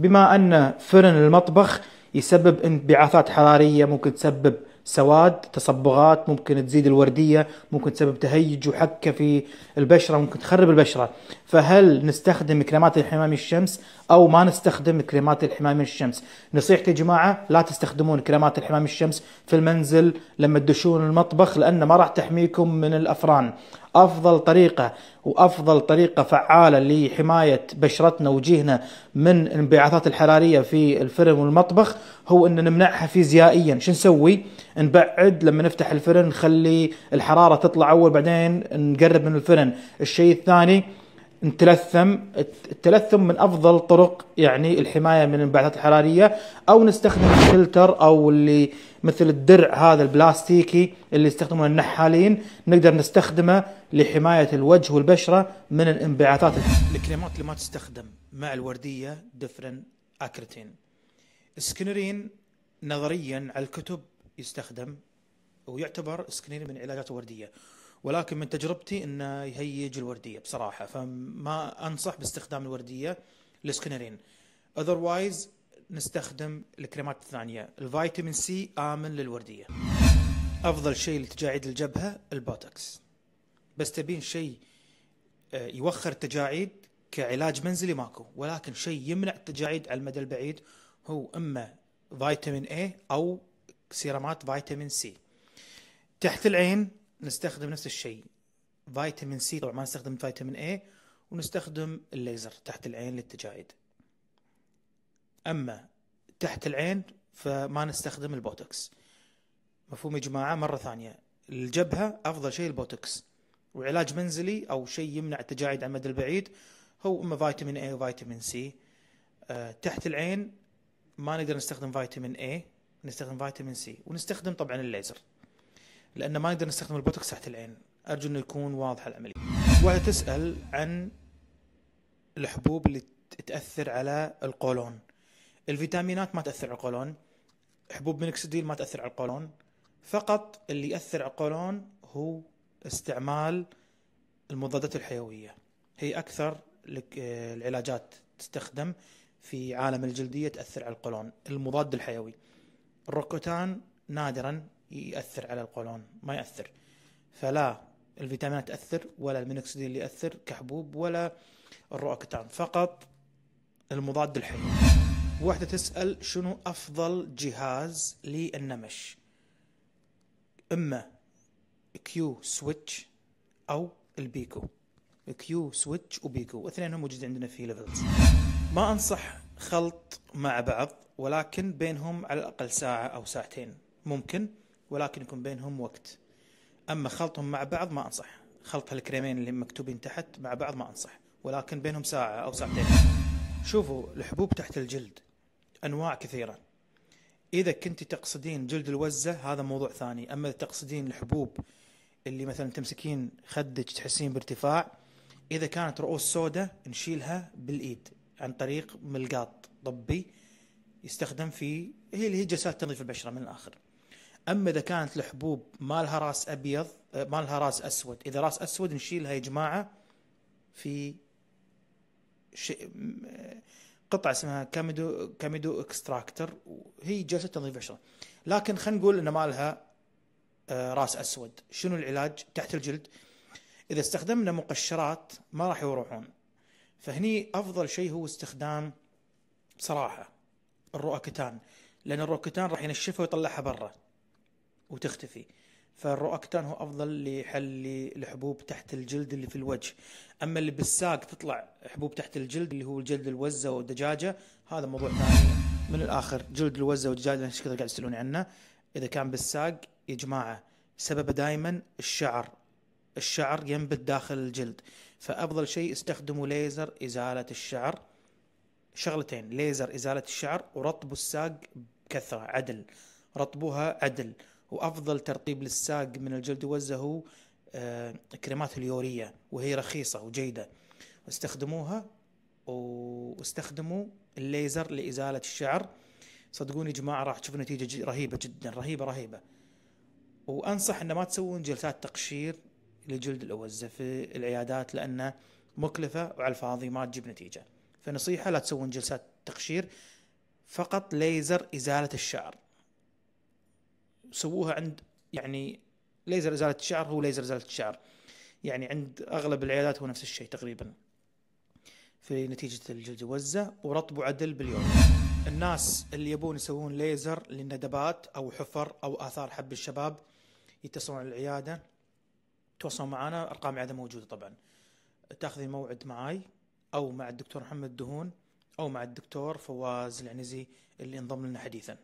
بما أن فرن المطبخ يسبب انبعاثات حرارية، ممكن تسبب سواد، تصبغات، ممكن تزيد الوردية، ممكن تسبب تهيج وحكة في البشرة، ممكن تخرب البشرة. فهل نستخدم كريمات الحماية من الشمس أو ما نستخدم كريمات الحماية من الشمس؟ نصيحتي يا جماعة لا تستخدمون كريمات الحماية من الشمس في المنزل لما تدشون المطبخ، لأن ما راح تحميكم من الأفران. أفضل طريقة وأفضل طريقة فعالة لحماية بشرتنا وجهنا من الانبعاثات الحرارية في الفرن والمطبخ هو أن نمنعها فيزيائيا. شو نسوي؟ نبعد لما نفتح الفرن، نخلي الحرارة تطلع أول، بعدين نقرب من الفرن. الشيء الثاني نتلثم. التلثم من افضل طرق يعني الحمايه من الانبعاثات الحراريه. او نستخدم الفلتر او اللي مثل الدرع هذا البلاستيكي اللي يستخدمونه النحالين، نقدر نستخدمه لحمايه الوجه والبشره من الانبعاثات. الكريمات اللي ما تستخدم مع الورديه: دفرن، اكرتين. سكنرين نظريا على الكتب يستخدم ويعتبر سكنرين من علاجات الورديه، ولكن من تجربتي انه يهيج الورديه بصراحه، فما انصح باستخدام الورديه للسكنرين. اذروايز نستخدم الكريمات الثانيه. الفيتامين سي امن للورديه. افضل شيء لتجاعيد الجبهه البوتوكس. بس تبين شيء يوخر التجاعيد كعلاج منزلي ماكو، ولكن شيء يمنع التجاعيد على المدى البعيد هو اما فيتامين اي او سيرامات فيتامين سي. تحت العين نستخدم نفس الشيء، فيتامين سي. طبعا ما نستخدم فيتامين اي، ونستخدم الليزر تحت العين للتجاعيد. اما تحت العين فما نستخدم البوتوكس. مفهوم يا جماعة؟ مرة ثانية، الجبهة افضل شيء البوتوكس، وعلاج منزلي او شيء يمنع التجاعيد على المدى البعيد هو اما فيتامين اي وفيتامين سي. تحت العين ما نقدر نستخدم فيتامين اي، نستخدم فيتامين سي، ونستخدم طبعا الليزر، لأن ما نقدر نستخدم البوتوكس تحت العين. أرجو أنه يكون واضح العملية. واحدة تسأل عن الحبوب اللي تأثر على القولون. الفيتامينات ما تأثر على القولون، حبوب مينوكسيديل ما تأثر على القولون. فقط اللي يأثر على القولون هو استعمال المضادات الحيوية. هي أكثر العلاجات تستخدم في عالم الجلدية تأثر على القولون. المضاد الحيوي الروكوتان نادرا يأثر على القولون، ما يأثر. فلا الفيتامينات تأثر ولا المينوكسيديل اللي يأثر كحبوب ولا الروكوتان، فقط المضاد الحيوي. واحدة تسأل شنو أفضل جهاز للنمش؟ إما كيو سويتش أو البيكو. كيو سويتش وبيكو اثنينهم موجودين عندنا في ليفلز. ما أنصح خلط مع بعض، ولكن بينهم على الأقل ساعة أو ساعتين ممكن، ولكن يكون بينهم وقت. أما خلطهم مع بعض ما أنصح. خلط هالكريمين اللي مكتوبين تحت مع بعض ما أنصح، ولكن بينهم ساعة أو ساعتين. شوفوا الحبوب تحت الجلد أنواع كثيرة. إذا كنت تقصدين جلد الوزة هذا موضوع ثاني. أما إذا تقصدين الحبوب اللي مثلا تمسكين خدك تحسين بارتفاع، إذا كانت رؤوس سوداء نشيلها بالإيد عن طريق ملقاط طبي يستخدم في اللي هي جلسات تنظيف البشرة من الآخر. أما إذا كانت الحبوب ما لها راس أبيض، ما لها راس أسود، إذا راس أسود نشيلها يا جماعة في قطعة اسمها كاميدو اكستراكتر، وهي جلسة تنظيف بشرة. لكن خلينا نقول إن ما لها راس أسود. شنو العلاج تحت الجلد؟ إذا استخدمنا مقشرات ما راح يروحون، فهني أفضل شيء هو استخدام بصراحة الروكتان، لأن الروكتان راح ينشفها ويطلعها برا وتختفي. فالروكتان هو أفضل لحل الحبوب تحت الجلد اللي في الوجه. أما اللي بالساق تطلع حبوب تحت الجلد اللي هو الجلد الوزة والدجاجة، هذا موضوع ثاني. من الآخر جلد الوزة والدجاجة ايش كذا قاعد يسألوني عنه. إذا كان بالساق يا جماعة سببه دائما الشعر ينبت داخل الجلد، فأفضل شيء استخدموا ليزر إزالة الشعر. شغلتين: ليزر إزالة الشعر، ورطبوا الساق بكثرة عدل، رطبوها عدل. وأفضل ترطيب للساق من الجلد الوزة هو كريمات اليورية، وهي رخيصة وجيدة، استخدموها. واستخدموا الليزر لإزالة الشعر. صدقوني يا جماعة راح تشوفوا نتيجة رهيبة جدا، رهيبة. وأنصح أن ما تسوون جلسات تقشير لجلد الأوزة في العيادات، لأنها مكلفة وعلى الفاضي ما تجيب نتيجة. فنصيحة لا تسوون جلسات التقشير، فقط ليزر ازالة الشعر. سووها عند يعني ليزر ازالة الشعر هو ليزر ازالة الشعر، يعني عند اغلب العيادات هو نفس الشيء تقريبا في نتيجة الجلد يوزع ورطب عدل باليوم. الناس اللي يبون يسوون ليزر للندبات او حفر او اثار حب الشباب يتصلون على العيادة، تواصلوا معنا، ارقام العيادة موجودة طبعا. تاخذي موعد معاي او مع الدكتور محمد دهون او مع الدكتور فواز العنزي اللي انضم لنا حديثا.